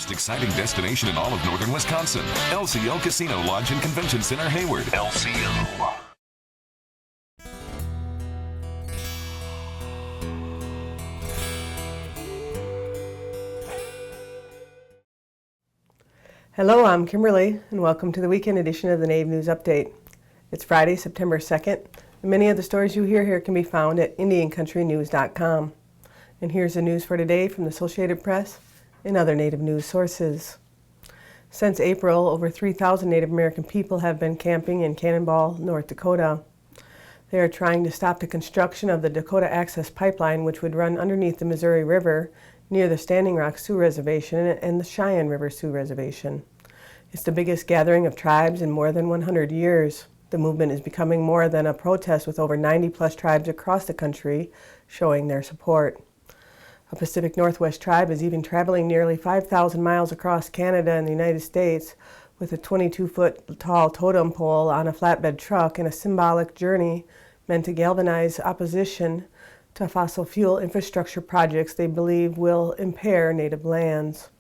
most exciting destination in all of northern Wisconsin. LCO Casino Lodge and Convention Center, Hayward. LCO. Hello, I'm Kimberly, and welcome to the weekend edition of the Native News Update. It's Friday, September 2nd, and many of the stories you hear here can be found at IndianCountryNews.com. And here's the news for today from the Associated Press and other Native news sources. Since April, over 3,000 Native American people have been camping in Cannonball, North Dakota. They are trying to stop the construction of the Dakota Access Pipeline, which would run underneath the Missouri River near the Standing Rock Sioux Reservation and the Cheyenne River Sioux Reservation. It's the biggest gathering of tribes in more than 100 years. The movement is becoming more than a protest, with over 90-plus tribes across the country showing their support. A Pacific Northwest tribe is even traveling nearly 5,000 miles across Canada and the United States with a 22-foot-tall totem pole on a flatbed truck in a symbolic journey meant to galvanize opposition to fossil fuel infrastructure projects they believe will impair native lands.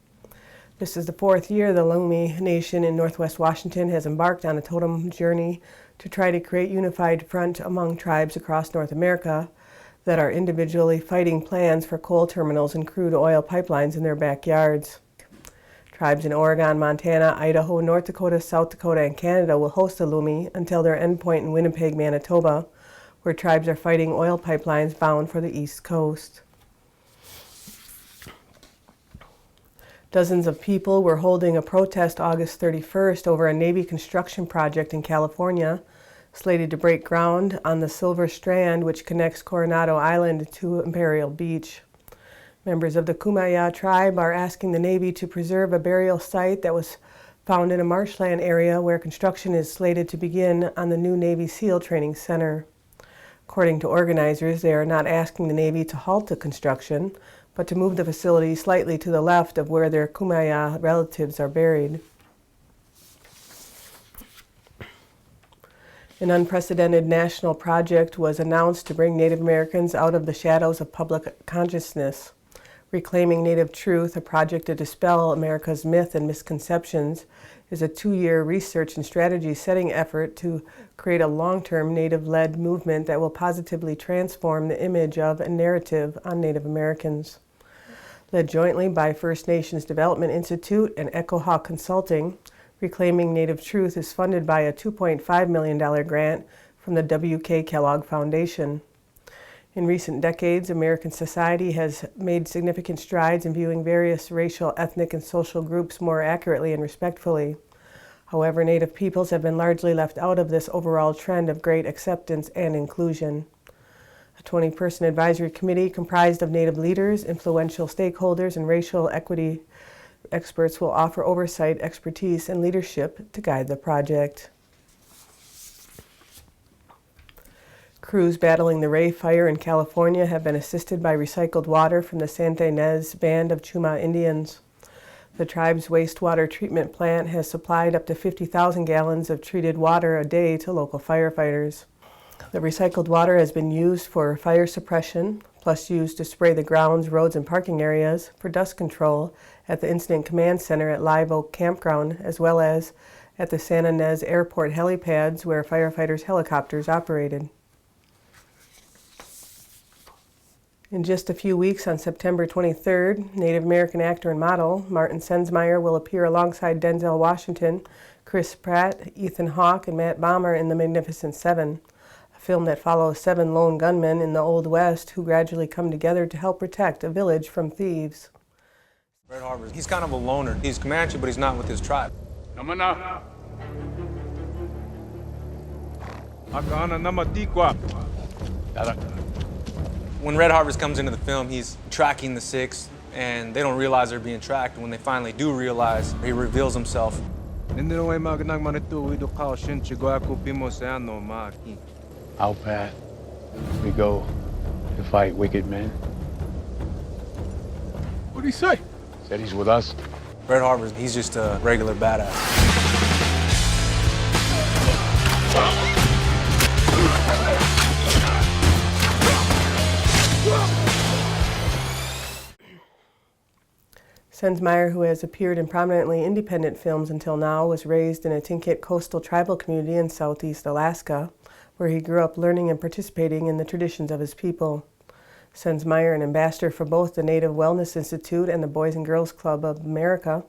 This is the fourth year the Lummi Nation in Northwest Washington has embarked on a totem journey to try to create unified front among tribes across North America that are individually fighting plans for coal terminals and crude oil pipelines in their backyards. Tribes in Oregon, Montana, Idaho, North Dakota, South Dakota, and Canada will host the Lummi until their endpoint in Winnipeg, Manitoba, where tribes are fighting oil pipelines bound for the East Coast. Dozens of people were holding a protest August 31st over a Navy construction project in California, slated to break ground on the Silver Strand, which connects Coronado Island to Imperial Beach. Members of the Kumeyaay tribe are asking the Navy to preserve a burial site that was found in a marshland area where construction is slated to begin on the new Navy SEAL Training Center. According to organizers, they are not asking the Navy to halt the construction, but to move the facility slightly to the left of where their Kumeyaay relatives are buried. An unprecedented national project was announced to bring Native Americans out of the shadows of public consciousness. Reclaiming Native Truth, a project to dispel America's myth and misconceptions, is a 2-year research and strategy setting effort to create a long-term Native-led movement that will positively transform the image of and narrative on Native Americans. Led jointly by First Nations Development Institute and Echo Hawk Consulting, Reclaiming Native Truth is funded by a $2.5 million grant from the W.K. Kellogg Foundation. In recent decades, American society has made significant strides in viewing various racial, ethnic, and social groups more accurately and respectfully. However, Native peoples have been largely left out of this overall trend of great acceptance and inclusion. A 20-person advisory committee comprised of Native leaders, influential stakeholders, and racial equity experts will offer oversight, expertise, and leadership to guide the project. Crews battling the Wray Fire in California have been assisted by recycled water from the Santa Ynez Band of Chumash Indians. The tribe's wastewater treatment plant has supplied up to 50,000 gallons of treated water a day to local firefighters. The recycled water has been used for fire suppression, plus used to spray the grounds, roads, and parking areas for dust control at the Incident Command Center at Live Oak Campground, as well as at the Santa Ynez Airport helipads where firefighters' helicopters operated. In just a few weeks, on September 23rd, Native American actor and model Martin Sensmeier will appear alongside Denzel Washington, Chris Pratt, Ethan Hawke, and Matt Bomer in The Magnificent Seven, a film that follows 7 lone gunmen in the Old West who gradually come together to help protect a village from thieves. Red Harbor, he's kind of a loner. He's Comanche, but he's not with his tribe. When Red Harvest comes into the film, he's tracking the 6, and they don't realize they're being tracked. When they finally do realize, he reveals himself. Our path, we go to fight wicked men. What did he say? Said he's with us. Red Harvest, he's just a regular badass. Sensmeier, who has appeared in prominently independent films until now, was raised in a Tlingit coastal tribal community in southeast Alaska, where he grew up learning and participating in the traditions of his people. Sensmeier, an ambassador for both the Native Wellness Institute and the Boys and Girls Club of America,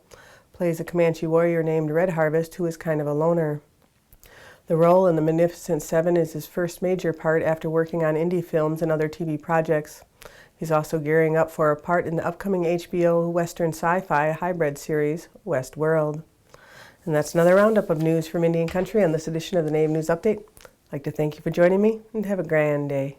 plays a Comanche warrior named Red Harvest, who is kind of a loner. The role in The Magnificent Seven is his first major part after working on indie films and other TV projects. He's also gearing up for a part in the upcoming HBO Western sci-fi hybrid series, Westworld. And that's another roundup of news from Indian Country on this edition of the Native News Update. I'd like to thank you for joining me, and have a grand day.